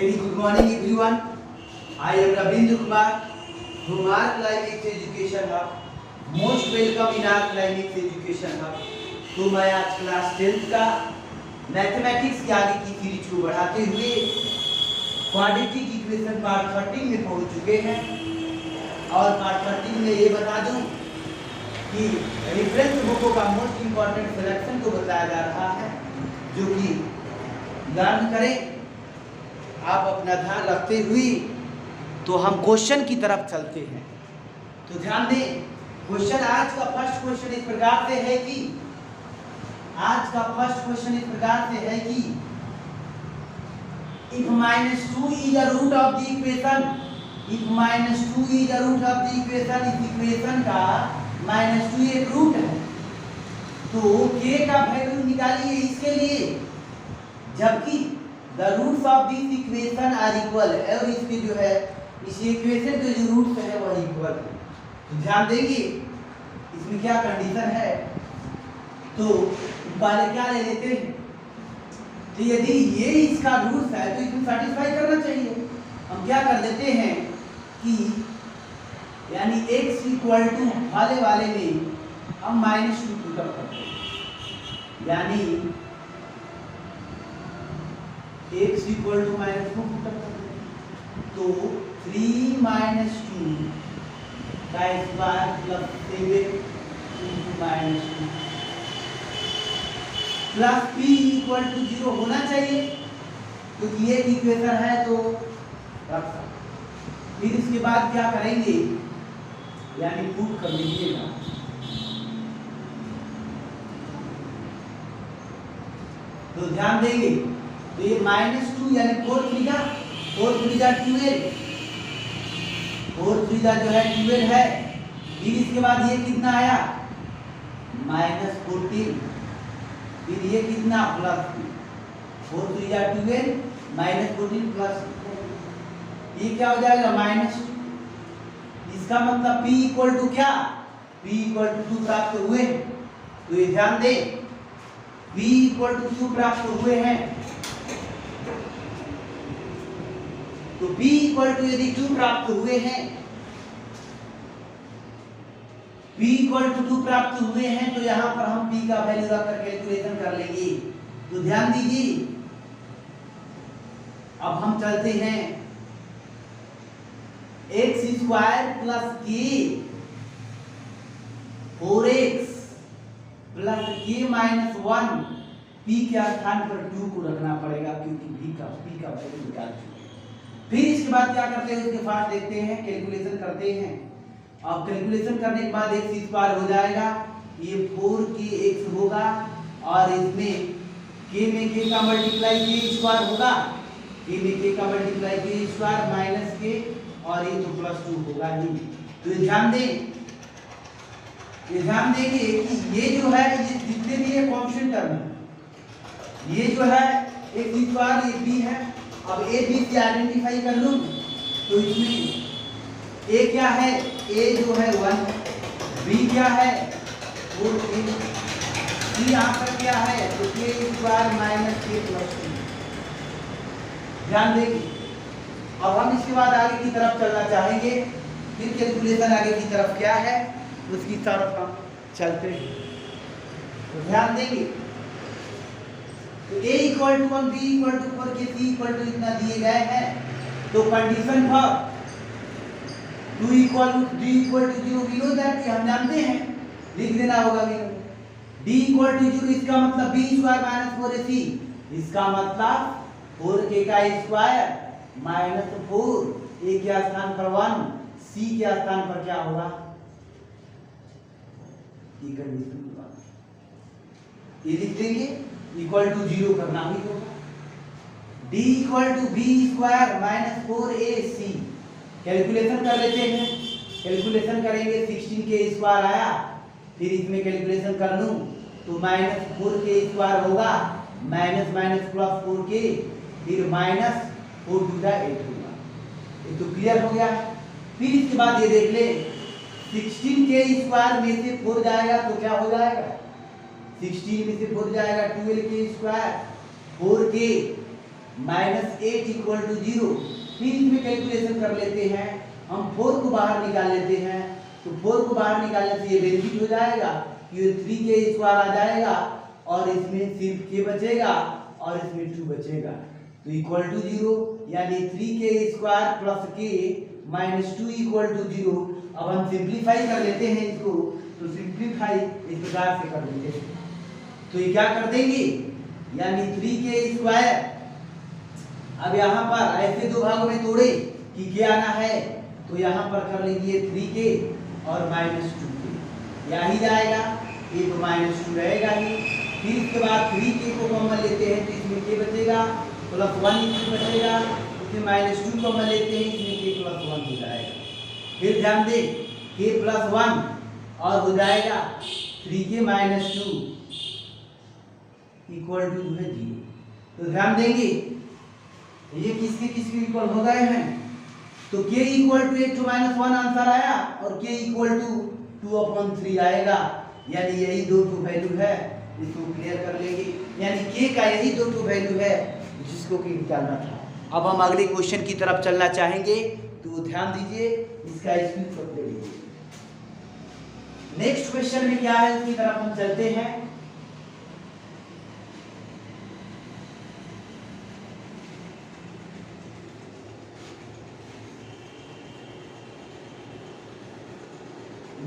Very good morning everyone. I am Rabindra Kumar from our Climax Education Hub. Most welcome in our Climax Education Hub. तो मैं आज class 10th का mathematics के आगे की series को बढ़ाते हुए क्वाड्रेटिक इक्वेशन पार्ट 13 में पहुंच चुके हैं। और पार्ट 13 में ये बता दूं कि रेफरेंस बुकों का मोस्ट इम्पोर्टेंट सिलेक्शन को बताया जा रहा है, जो कि लर्न करें आप अपना ध्यान रखते हुए। तो हम क्वेश्चन की तरफ चलते हैं। तो ध्यान दें, क्वेश्चन आज का फर्स्ट क्वेश्चन इस प्रकार से है कि if -2 is the root of the equation, इस इक्वेशन का -2 एक रूट है, तो k का वैल्यू निकालिए इसके लिए, जबकि the roots of this equation are equal, और इसके जो है इस इक्वेशन के जो रूट्स है वह इक्वल है। तो ध्यान देंगे इसमें क्या कंडीशन है। तो पहले क्या ले लेते हैं, तो यदि ये इसका रूट्स है तो इसमें सेटिस्फाई करना चाहिए। हम क्या कर देते हैं कि यानी x इक्वल टू वाले में हम -2 पुटअप करते हैं, यानी x इक्वल टू -2 पुटअप करते हैं। तो 3 - 2 का square plus 7 -2 plus p equal to 0 होना चाहिए, क्योंकि ये इक्वेशन है तो रख सकते। फिर इसके बाद क्या करेंगे, यानी पुट कर लीजिएगा। तो ध्यान देंगे, तो ये -2 यानी 4 3 जा 12, 4 3 जा जो है 12 है। फिर इसके बाद ये कितना आया -14, फिर ये कितना प्लस 4 3 जा 12 -14 प्लस, ये क्या हो जाएगा -2। इसका मतलब p इक्वल टू क्या, p इक्वल टू 2 प्राप्त हुए। तो ये ध्यान दें, p इक्वल टू 2 प्राप्त हुए हैं। तो p इक्वल टू यदि 2 प्राप्त हुए हैं, p इक्वल टू 2 प्राप्त हुए हैं, तो यहां पर हम p का वैल्यू रखकर कैलकुलेशन कर लेंगे। तो ध्यान दीजिए, अब हम चलते हैं x square plus k 4x plus k -1, p के स्थान पर 2 को रखना पड़ेगा, क्योंकि p का वैल्यू निकाल चुके हैं। फिर इसके बाद क्या करते हैं, उसके फास्ट देखते हैं, कैलकुलेशन करते हैं। अब कैलकुलेशन करने के बाद x स्क्वायर हो जाएगा, ये 4kx होगा, और इसमें k में k का मल्टीप्लाई k स्क्वायर होगा, k में k का multiply k square minus k, और ये तो +2 होगा ही। तो ध्यान देंगे कि ये जो है ये जितने भी ये कांस्टेंट टर्म है, ये जो है एक स्क्वायर ये b है। अब a b से आइडेंटिफाई कर लूं, तो इसमें a क्या है, a जो है 1, b क्या है 4k, c यहाँ पर क्या है तो k square minus k plus 2। ध्यान देंगे। अब हम इसके बाद आगे की तरफ चलना चाहेंगे, फिर कैलकुलेशन आगे की तरफ क्या है उसकी तरफ हम चलते हैं। तो ध्यान देंगे, तो a equal to 1, b equal to 4, c equal to इतना दिए गए हैं। तो कंडीशन था 2 equal to 3 equal to 0, we know that, हम जानते हैं, लिख देना होगा। d इक्वल टू 0 इसका मतलब b स्क्वायर माइनस 4ac, इसका मतलब 4k का स्क्वायर माइनस 4, a के स्थान पर 1, c के स्थान पर क्या होगा, ये कंडीशन की बात। ये लिख देंगे, इक्वल टू 0 करना ही होगा। d equal to b square minus 4ac, calculation कर लेते हैं। कैलकुलेशन करेंगे, 16k स्क्वायर आया, फिर इसमें कैलकुलेशन कर लूं तो -4k स्क्वायर होगा, माइनस माइनस प्लस 4k, फिर माइनस 4 2 8 होगा। ये तो क्लियर हो गया। फिर इसके बाद ये देख ले, 16k स्क्वायर में से 4 जाएगा तो क्या हो जाएगा, 16 में से 4 जाएगा 12k square, 4k minus 8 equal to 0। फिर इसमें कैलकुलेशन कर लेते हैं हम, 4 को बाहर निकाल लेते हैं। तो 4 को बाहर निकालने से ये बेनिफिट हो जाएगा, ये 3k स्क्वायर आ जाएगा और इसमें सिर्फ k बचेगा और इसमें 2 बचेगा। तो इक्वल टू 0, यानी 3k square plus k minus 2 equal to 0। अब हम सिंप्लीफाई कर लेते हैं इसको, तो सिंप्लीफाई इस प्रकार से कर लेते हैं। तो ये क्या कर देंगे, यानी 3k स्क्वायर, अब यहाँ पर ऐसे दो भागों में तोड़े कि क्या आना है, तो यहाँ पर कर लेंगे 3k और माइनस 2k, यही जाएगा, ये तो माइनस 2 रहेगा ही। फिर इसके बाद 3k को कॉमन लेते हैं तो इसमें k बचेगा, प्लस 1 इसमें बचेगा, इसमें माइनस 2 कॉमन लेते हैं, इसमें k प्लस 1 हो जाएगा। फिर ध्यान दें k प्लस 1 और हो जाएगा 3k माइनस 2 इक्वल टू जो है 0। तो ध्यान देंगे ये किसके किसके इक्वल हो गए हैं, तो k equal to 8 minus 1 answer आया और k इक्वल टू 2/3 आएगा, यानी यही दो वैल्यू है, इसको क्लियर कर लेंगे। यानी k का यही दो वैल्यू है जिसको कि निकालना था। अब हम अगले क्वेश्चन की तरफ चलना चाहेंगे, तो ध्यान दीजिए, इसका स्क्रीनशॉट ले लीजिए। नेक्स्ट क्वेश्चन में क्या है उसकी तरफ हम चलते हैं।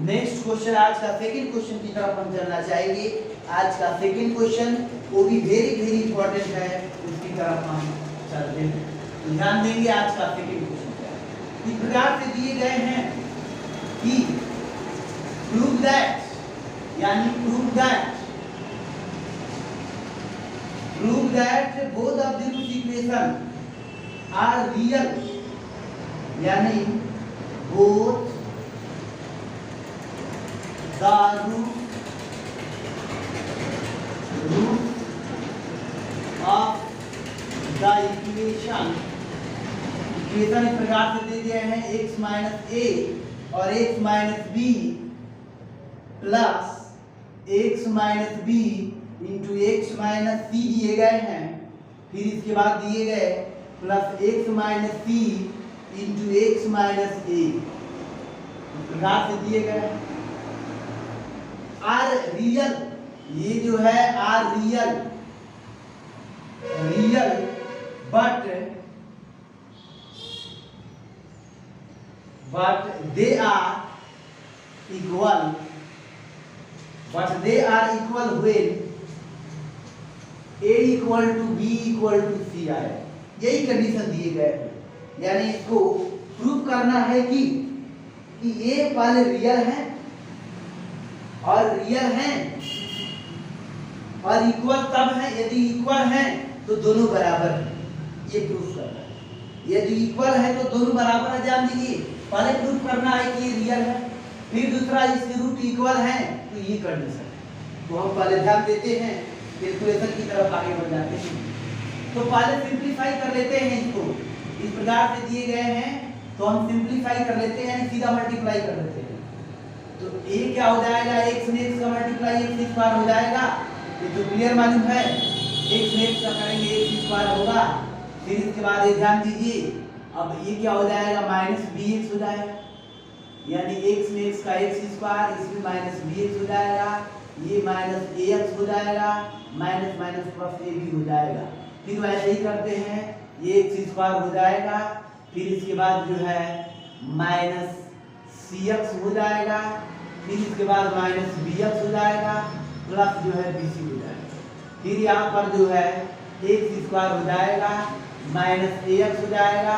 नेक्स्ट क्वेश्चन, आज का सेकंड क्वेश्चन की तरफ हम चलना चाहेंगे। आज का सेकंड क्वेश्चन वो भी वेरी वेरी इंपॉर्टेंट है, उसकी तरफ हम चलते हैं। तो ध्यान देंगे आज का सेकंड क्वेश्चन क्या है। इस प्रकार से दिए गए हैं कि प्रूव दैट, यानी prove that both of the equation are real, यानी both the root of the equation इस प्रकार से दे दिए हैं x माइनस a और x minus b plus x minus b into x minus c दिए गए हैं। फिर इसके बाद दिए गए plus x minus c into x minus a, इस प्रकार से दिए गए। आर रियल, ये जो है are real but they are equal when a equal to b equal to c आए, यही कंडीशन दिए गए हैं। यानी इसको प्रूव करना है कि a पहले रियल है और इक्वल तब है यदि इक्वल है तो दोनों बराबर है, ये प्रूफ करना है। यदि इक्वल है तो दोनों बराबर है, जान दीजिए। पहले प्रूफ करना है कि ये रियल है, फिर दूसरा इसके रूट इक्वल है, तो ये कंडीशन है। तो हम पहले ध्यान देते हैं, कैलकुलेशन की तरफ आगे बढ़ जाते हैं। तो पहले सिंप्लीफाई कर लेते हैं इसको, इस प्रकार से दिए गए हैं तो हम सिंप्लीफाई कर लेते हैं, यानी सीधा मल्टीप्लाई कर लेते हैं। तो a क्या हो जाएगा, x में x का मल्टीप्लाई x स्क्वायर हो जाएगा, ये तो क्लियर मालूम है। x में x का करेंगे x स्क्वायर होगा। फिर इसके बाद ये ध्यान दीजिए, अब ये क्या हो जाएगा, माइनस bx हो जाएगा, यानी x में x का x स्क्वायर, इसमें माइनस bx हो जाएगा, ये माइनस ax हो जाएगा, माइनस माइनस प्लस a भी हो जाएगा। फिर वैसे ही करते हैं, ये x स्क्वायर हो जाएगा, फिर इसके बाद जो है माइनस cx हो जाएगा, फिर इसके बाद माइनस bx हो जाएगा, प्लस जो है bc हो जाएगा। फिर यहाँ पर जो है x स्क्वायर हो जाएगा, माइनस ax हो जाएगा,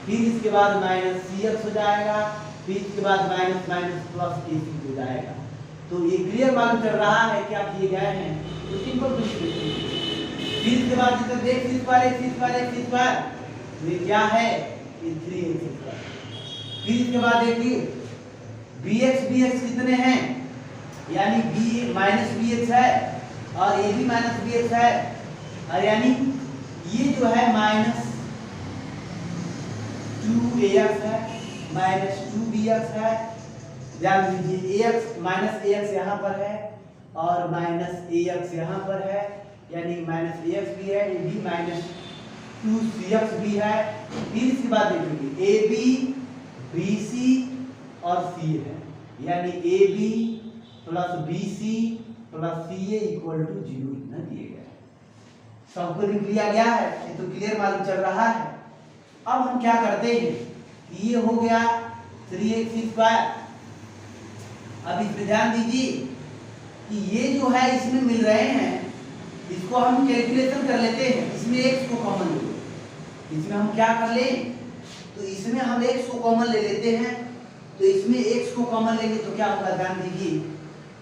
फिर इसके बाद माइनस cx हो जाएगा, फिर इसके बाद माइनस माइनस प्लस ac हो जाएगा। तो ये क्लियर मालूम चल रहा है क्या किए गए हैं, तो सिंपल फिर इसके बाद जितना x स्क्वायर, ये क्या है, ये 3x स्क्वायर। फिर इसके बाद देखिए bx कितने हैं, यानी b माइनस bx है और ये भी माइनस bx है, और यानी ये जो है माइनस 2ax है, माइनस 2bx है। ध्यान दीजिए ax माइनस ax यहाँ पर है और माइनस ax यहाँ पर है, यानी माइनस ax भी है, ये भी माइनस 2cx भी है। फिर इसके बाद देखेंगे ए बी बी सी और सी है, यानी a b plus b c plus c a equal to 0 इतना दिए गया है। सबको लिख लिया गया है, ये तो क्लियर मालूम चल रहा है। अब हम क्या करते हैं, ये हो गया 3x²। अब इसमें ध्यान दीजिए कि ये जो है इसमें मिल रहे हैं, इसको हम कैलकुलेशन कर लेते हैं। इसमें x को कॉमन ले लो, इसमें हम क्या कर लें, तो इसमें हम x को कॉमन ले लेते हैं। तो इसमें x को कॉमन लेंगे तो क्या होगा, ध्यान दीजिए,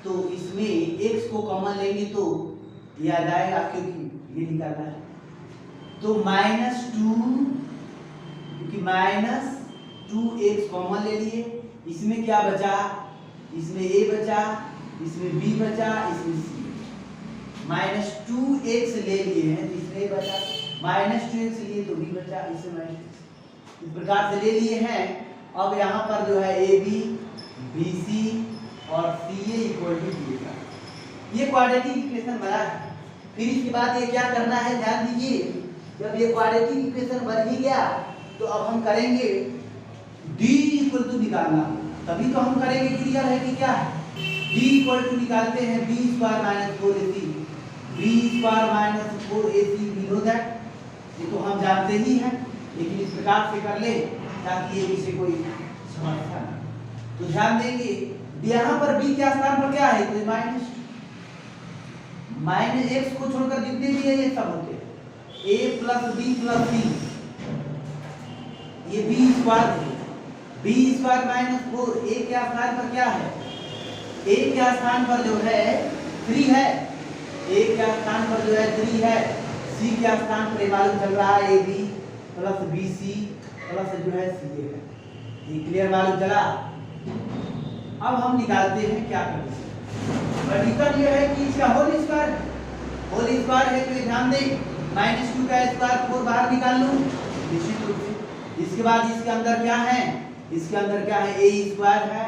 तो इसमें x को कॉमन लेंगे तो ये आ जाएगा, क्योंकि ये निकालना है, तो -2, क्योंकि -2x कॉमन ले लिए। इसमें क्या बचा, इसमें a बचा, इसमें b बचा, इसमें c। -2x ले लिए हैं तो इसमें a बचा, -2x लिए तो b बचा, इसमें इस प्रकार से ले लिए हैं। अब यहाँ पर जो है ए बी बी सी और सी ए इक्वल टू दिएगा, ये क्वाड्रेटिक इक्वेशन बना है। फिर इसके बाद ये क्या करना है, ध्यान दीजिए, जब ये क्वाड्रेटिक इक्वेशन बन ही गया तो अब हम करेंगे d इक्वल टू निकालना, तभी तो हम करेंगे, क्लियर है कि क्या है। d इक्वल टू निकालते हैं b² - 4ac, b² - 4ac below that, ये तो हम जानते ही हैं, लेकिन इस प्रकार से कर ले ताकि ये इसे कोई समस्या ना। तो ध्यान देंगे यहाँ पर b के स्थान पर क्या है, तो माइनस x को छोड़कर जितने भी है ये सब होते हैं, a + b + c, ये b² है, b² - 4, a के स्थान पर क्या है, a के स्थान पर जो है 3 है, a के स्थान पर जो है 3 है, c के स्थान पर मालूम चल रहा है ab + bc प्लस जो है ca है, ये क्लियर मालूम चला। अब हम निकालते हैं क्या करें, वर्टिकल ये है कि इसका होल स्क्वायर है, तो ध्यान दें -2 का स्क्वायर 4 बाहर निकाल लूं निश्चित रूप से। इसके बाद इसके अंदर क्या है, इसके अंदर क्या है, a² है,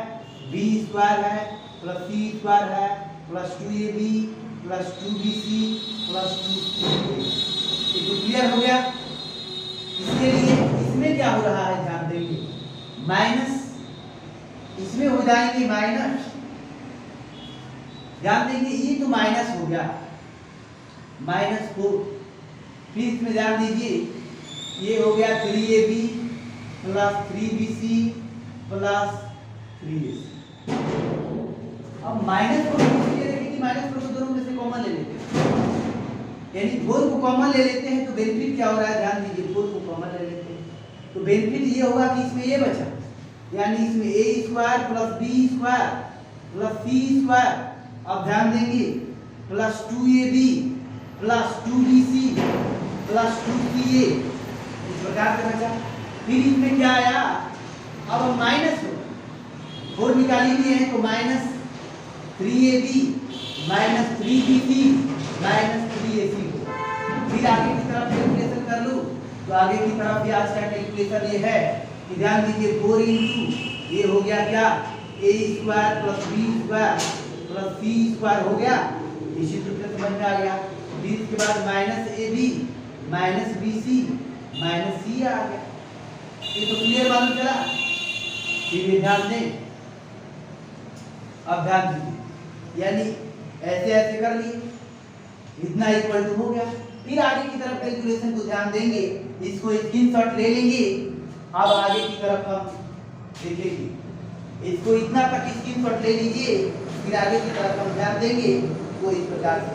b² है, प्लस c² है, plus 2ab plus 2bc plus 2ca, ये तो क्लियर हो गया। इसके लिए इसमें क्या हो रहा है, ध्यान देंगे, माइनस इसमें हो जाएंगे माइनस, ध्यान देंगे ये तो माइनस हो गया -4। फिर इसमें ध्यान दीजिए ये हो गया 3ab plus 3bc plus 3ac। अब माइनस को देखिए कि माइनस को दोनों में से कॉमन ले लेते हैं, यानी 4 को कॉमन ले लेते हैं तो बेनिफिट क्या हो रहा है, ध्यान दीजिए 4 को कॉमन ले लेते हैं तो बेनिफिट ये होगा कि इसमें ये बचा, यानी इसमें a² plus b² plus c², अब ध्यान देंगे plus 2ab plus 2bc plus 2ca, इस प्रकार से बचा। फिर इसमें क्या आया, अब हम माइनस 4 निकाल ही लिए हैं तो -3ab -3bc -3ac हो। फिर आगे की तरफ कैलकुलेशन कर लूं तो आगे की तरफ भी आज का कैलकुलेशन ये है कि ध्यान दीजिए 4 × ये हो गया क्या, a² plus b² plus c² हो गया, इसी रूप से समझ में आ गया। फिर इसके बाद -ab -bc -c आ गया, ये तो क्लियर मालूम चला। फिर ध्यान दें, अब ध्यान दीजिए, यानी ऐसे ऐसे कर लिए, इतना इक्वल टू हो गया। फिर आगे की तरफ कैलकुलेशन को ध्यान देंगे, इसको स्क्रीनशॉट ले लेंगे। अब आगे की तरफ हम देखेंगे, इसको इतना तक स्क्रीनशॉट ले लीजिए, फिर आगे की तरफ हम ध्यान देंगे वो इस प्रकार से।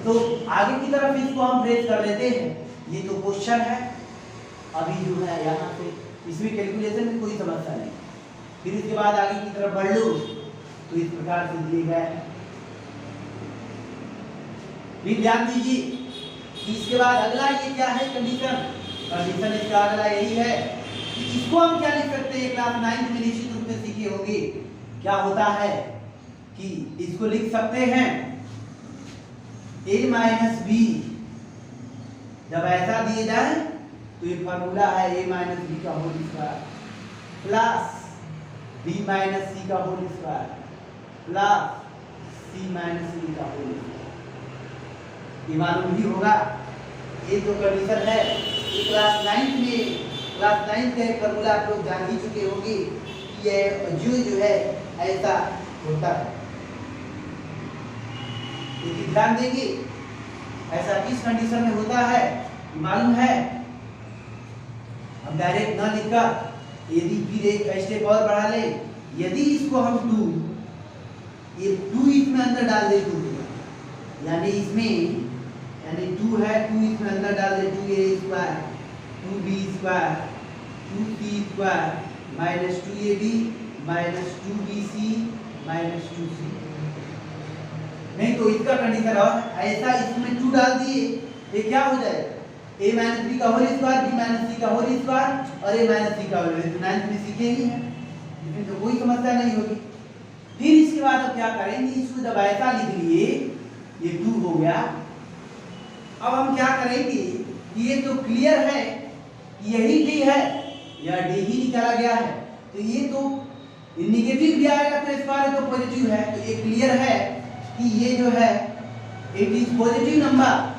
तो आगे की तरफ इसको हम ट्रेस कर लेते हैं, ये तो क्वेश्चन है, अभी जो है यहाँ से इसमें कैलकुलेशन में कोई समस्या नहीं। फिर इसके बाद आगे की तरफ बढ़ लो तो इस प्रकार से दिए गए हैं। फिर ध्यान दीजिए, इसके बाद अगला ये क्या है, कंडीशन इसका अगला यही है कि इसको हम क्या लिख सकते हैं, क्लास 9 में निश्चित रूप से सीखे होंगे। क्या होता है कि इसको लिख सकते हैं a - b, जब ऐसा दिए जाए तो ये फॉर्मूला है a - b का whole square plus b - c का whole square plus c - e का होल स्क्वायर, ये मालूम ही होगा। ये जो कंडीशन है ये क्लास 9th का एक फॉर्मूला आप लोग जान ही चुके होंगे कि ये जो है ऐसा होता है। लेकिन ध्यान देंगे ऐसा किस कंडीशन में होता है मालूम है। अब डायरेक्ट ना लिखकर यदि फिर एक स्टेप और बढ़ा ले, यदि इसको हम 2 इसमें अंदर डाल दे 2 यानी इसमें 2 है 2 इसमें अंदर डाल दे 2a² 2b² 2c² -2ab -2bc -2c। नहीं तो इसका कंडीशन और ऐसा इसमें 2 डाल दिए ये क्या हो जाएगा a - b का होल स्क्वायर b - c का होल स्क्वायर और a - c का होल स्क्वायर। 9th में सीखे ही है, इसमें तो कोई समस्या नहीं होगी। फिर इसके बाद अब क्या करेंगे, इसको जब ऐसा लिख लिए ये 2 हो गया। अब हम क्या करेंगे, ये तो क्लियर है यही d है, यह d ही निकाला गया है, तो ये तो नेगेटिव भी आएगा तो स्क्वायर तो पॉजिटिव है, तो ये क्लियर है कि ये जो है इट इज पॉजिटिव नंबर,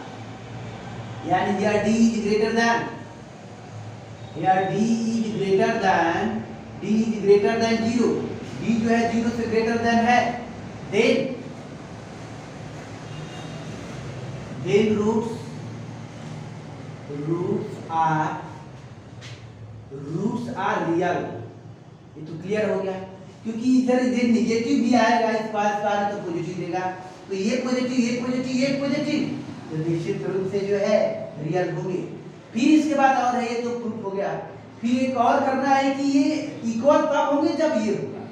यानी यह d is greater than zero. d जो है 0 से ग्रेटर देन है, then roots are real। ये तो क्लियर हो गया, क्योंकि इधर नेगेटिव भी आएगा, इस पास तो पॉजिटिव देगा, तो ये पॉजिटिव तो निश्चित रूप से जो है रियल होंगे। फिर इसके बाद और है, ये तो प्रूफ हो गया। फिर एक और करना है कि ये इक्वल कब होंगे, जब ये होगा,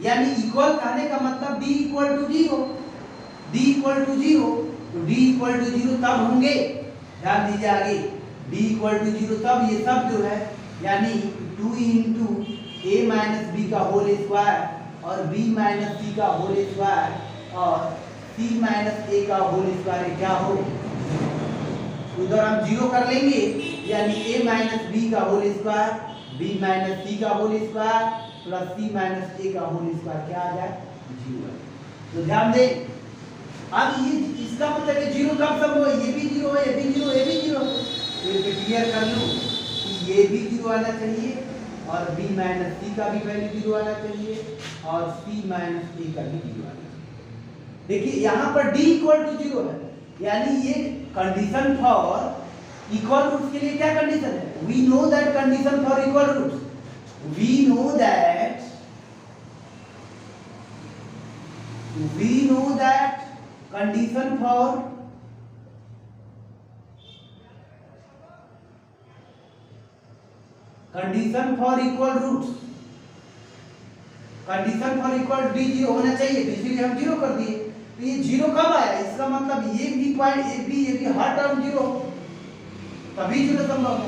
यानी इक्वल कहने का मतलब d = 0, तो d = 0 तब होंगे, ध्यान दीजिए आगे, d = 0 तब ये सब जो है यानी 2 × a - b का होल स्क्वायर और b - c का होल स्क्वायर और c - a का होल स्क्वायर क्या हो, उधर हम 0 कर लेंगे, यानी a - b का होल स्क्वायर b - c का whole square plus c - a का होल स्क्वायर क्या आ जाए 0। तो ध्यान दें, अब ये इसका मतलब है 0 कब सब हो, ये भी 0 है, ये भी 0 है, ये भी 0 है, तो ये क्लियर कर लूं कि ये भी 0 आना चाहिए और b - c का भी वैल्यू 0 आना चाहिए और c - a का भी 0 आना चाहिए। देखिए यहाँ पर d = 0 है, यानी ये कंडीशन फॉर इक्वल रूट्स के लिए क्या कंडीशन है, we know that condition for equal roots, we know that condition for equal roots, condition for equal d 0 होना चाहिए, तो इसीलिए हम 0 कर दिए। तो ये 0 कब आया, इसका मतलब ये भी पॉइंट ए बी हर टर्म 0 तभी 0 संभव है।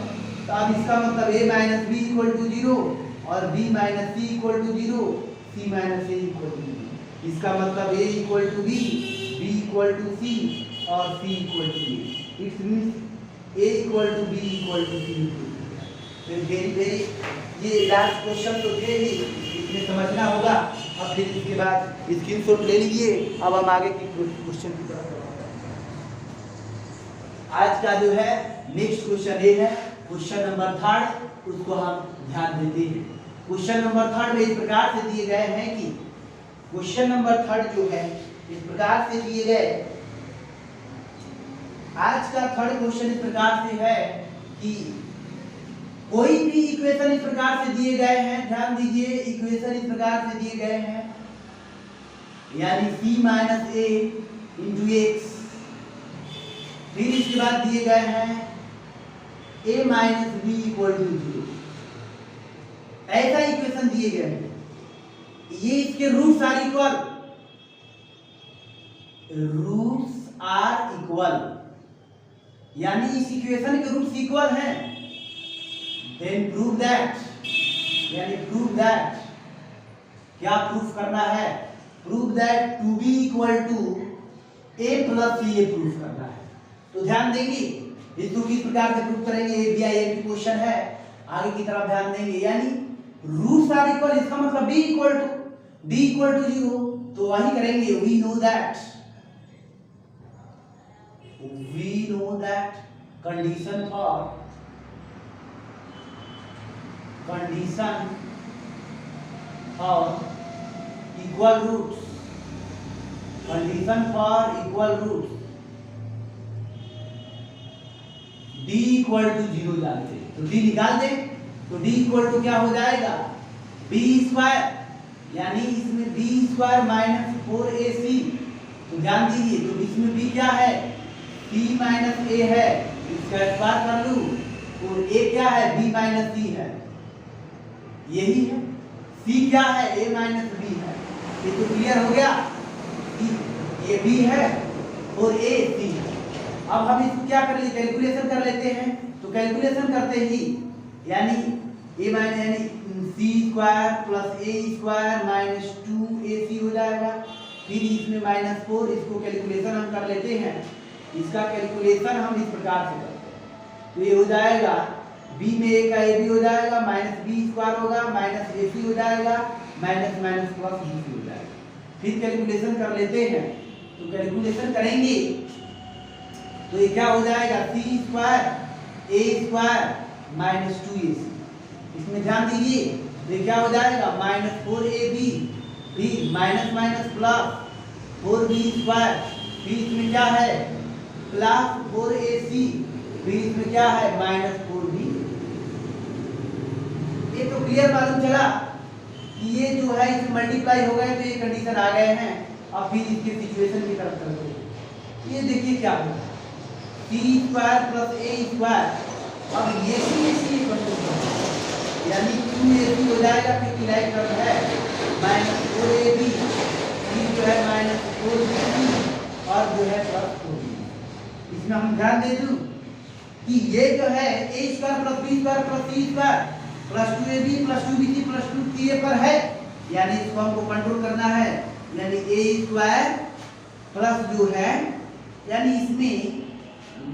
तो अब इसका मतलब a - b = 0 और b - c = 0, c - a = 0। इसका मतलब a = b, b = c और c = a। It means a = b = c। तो वेरी ये लास्ट क्वेश्चन तो थे ही, इसमें समझना होगा। अब फिर इसके बाद स्क्रीनशॉट ले लीजिए। अब हम आगे की क्वेश्चन की तरफ आज का जो है नेक्स्ट क्वेश्चन ये है क्वेश्चन नंबर 3, उसको हम ध्यान देते हैं। क्वेश्चन नंबर 3 में इस प्रकार से दिए गए हैं कि क्वेश्चन नंबर 3 जो है इस प्रकार से दिए गए, आज का 3rd क्वेश्चन इस प्रकार से है कि कोई भी इक्वेशन इस प्रकार से दिए गए हैं, ध्यान दीजिए इक्वेशन इस प्रकार से दिए गए हैं, यानी c - a × x, फिर इसके बाद दिए गए हैं a - b = 0, ऐसा इक्वेशन दिए गए हैं। ये इसके रूट्स आर इक्वल, यानी इस इक्वेशन के रूट्स इक्वल हैं। देन प्रूव दैट, यानी प्रूव दैट, क्या प्रूफ करना है, prove that 2b = a + c, ये प्रूफ करना है। तो ध्यान देंगे इसको किस प्रकार से प्रूफ करेंगे, ये भी क्वेश्चन है, आगे की तरफ ध्यान देंगे। यानी रूट्स आर इक्वल, इसका मतलब b = 0, तो वही करेंगे। We know that condition for equal roots, condition for equal roots d equal to 0 जानते हैं, तो d निकाल दे, तो d इक्वल टू क्या हो जाएगा, b स्क्वायर, यानी इसमें b स्क्वायर माइनस 4ac, तो ध्यान दीजिए, तो इसमें b क्या है, c माइनस a है, इसका स्क्वायर कर लूं, और a क्या है, b माइनस c है, यही है, c क्या है, a माइनस b है, ये तो क्लियर हो गया, ये b है और a c है। अब हम इसको क्या कर लेते, कैलकुलेशन कर लेते हैं, तो कैलकुलेशन करते ही यानी a माइनस यानी c square plus a square minus 2ac हो जाएगा, फिर इसमें -4, इसको कैलकुलेशन हम कर लेते हैं, इसका कैलकुलेशन हम इस प्रकार से करते हैं, तो ये हो जाएगा b में a का a भी हो जाएगा, माइनस b स्क्वायर होगा, माइनस ac हो जाएगा, माइनस माइनस प्लस bc हो जाएगा, फिर कैलकुलेशन कर लेते हैं, तो कैलकुलेशन करेंगे तो ये क्या हो जाएगा, c square a square minus 2ac, इसमें ध्यान दीजिए, तो ये क्या हो जाएगा, -4ab, फिर minus minus plus 4b square, फिर इसमें क्या है प्लस 4ac, फिर इसमें क्या है -4b। ये तो क्लियर मालूम चला कि ये जो है इसमें मल्टीप्लाई हो गए, तो ये कंडीशन आ गए हैं। अब फिर इसके सिचुएशन की तरफ चलते हैं, ये देखिए क्या होगा, c square plus a square, अब ये सी यानी 2ac हो जाएगा, क्योंकि राइट टर्म है, -4ab, फिर जो है -4bc और जो है प्लस 4b। इसमें हम ध्यान दे दूं कि ये जो है a square plus b square plus c square plus 2ab plus 2bc plus 2ca पर है, यानी इसको हमको कंट्रोल करना है, यानी a स्क्वायर प्लस जो है यानी इसमें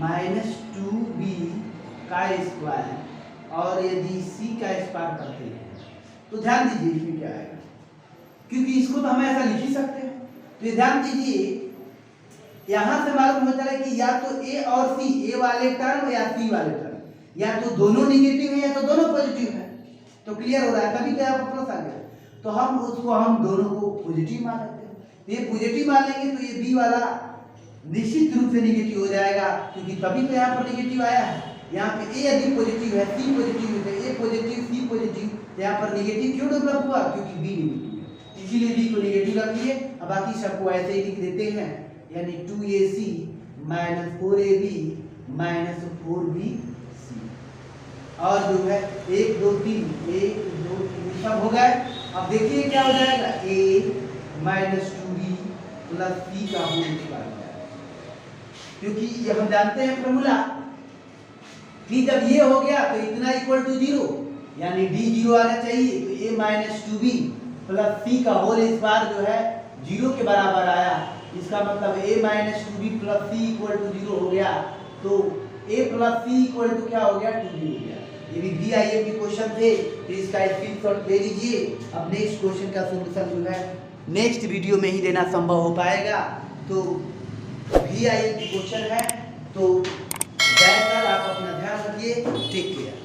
-2b का स्क्वायर, और यदि c का स्क्वायर करते हैं तो ध्यान दीजिए इसमें क्या आएगा, क्योंकि इसको तो हम ऐसा लिख ही सकते हैं, तो ये ध्यान दीजिए, यहां से मालूम होता है कि या तो a और c, a वाले टर्म या c वाले टर्म, या तो दोनों नेगेटिव है या तो दोनों पॉजिटिव है, तो क्लियर हो रहा है, तभी तो यहाँ पर प्लस आ गया, तो हम उसको हम दोनों को पॉजिटिव मान लेते हैं, तो ये पॉजिटिव मान लेंगे तो ये b वाला निश्चित रूप से नेगेटिव हो जाएगा, क्योंकि तभी तो यहाँ पर नेगेटिव आया है, यहाँ पे a यदि पॉजिटिव है, c पॉजिटिव है, a पॉजिटिव c पॉजिटिव, तो यहाँ पर नेगेटिव क्यों डेवलप हुआ, क्योंकि b नेगेटिव है, इसीलिए b को नेगेटिव रखिए। अब बाकी सबको ऐसे ही लिख देते हैं, यानी 2ac minus 4ab minus 4bc, और जो है 1 2 3 1 2 3 सब हो गए। अब देखिए क्या हो जाएगा, a minus 2b plus c का होल स्क्वायर, क्योंकि ये हम जानते हैं फॉर्मूला कि जब ये हो गया तो इतना इक्वल टू 0, यानी d 0 आना चाहिए, तो a minus 2b plus c का होल स्क्वायर जो है 0 के बराबर आया, इसका मतलब a minus 2b plus c equal to 0 हो गया, तो a plus c equal to क्या हो गया, 2b हो गया। ये भी BIM के क्वेश्चन थे, तो इसका स्क्रीनशॉट ले लीजिए। अब नेक्स्ट क्वेश्चन का सॉल्यूशन जो है नेक्स्ट वीडियो में ही देना संभव हो पाएगा, तो BIM की क्वेश्चन है, तो जय सर, आप अपना ध्यान रखिए, टेक केयर।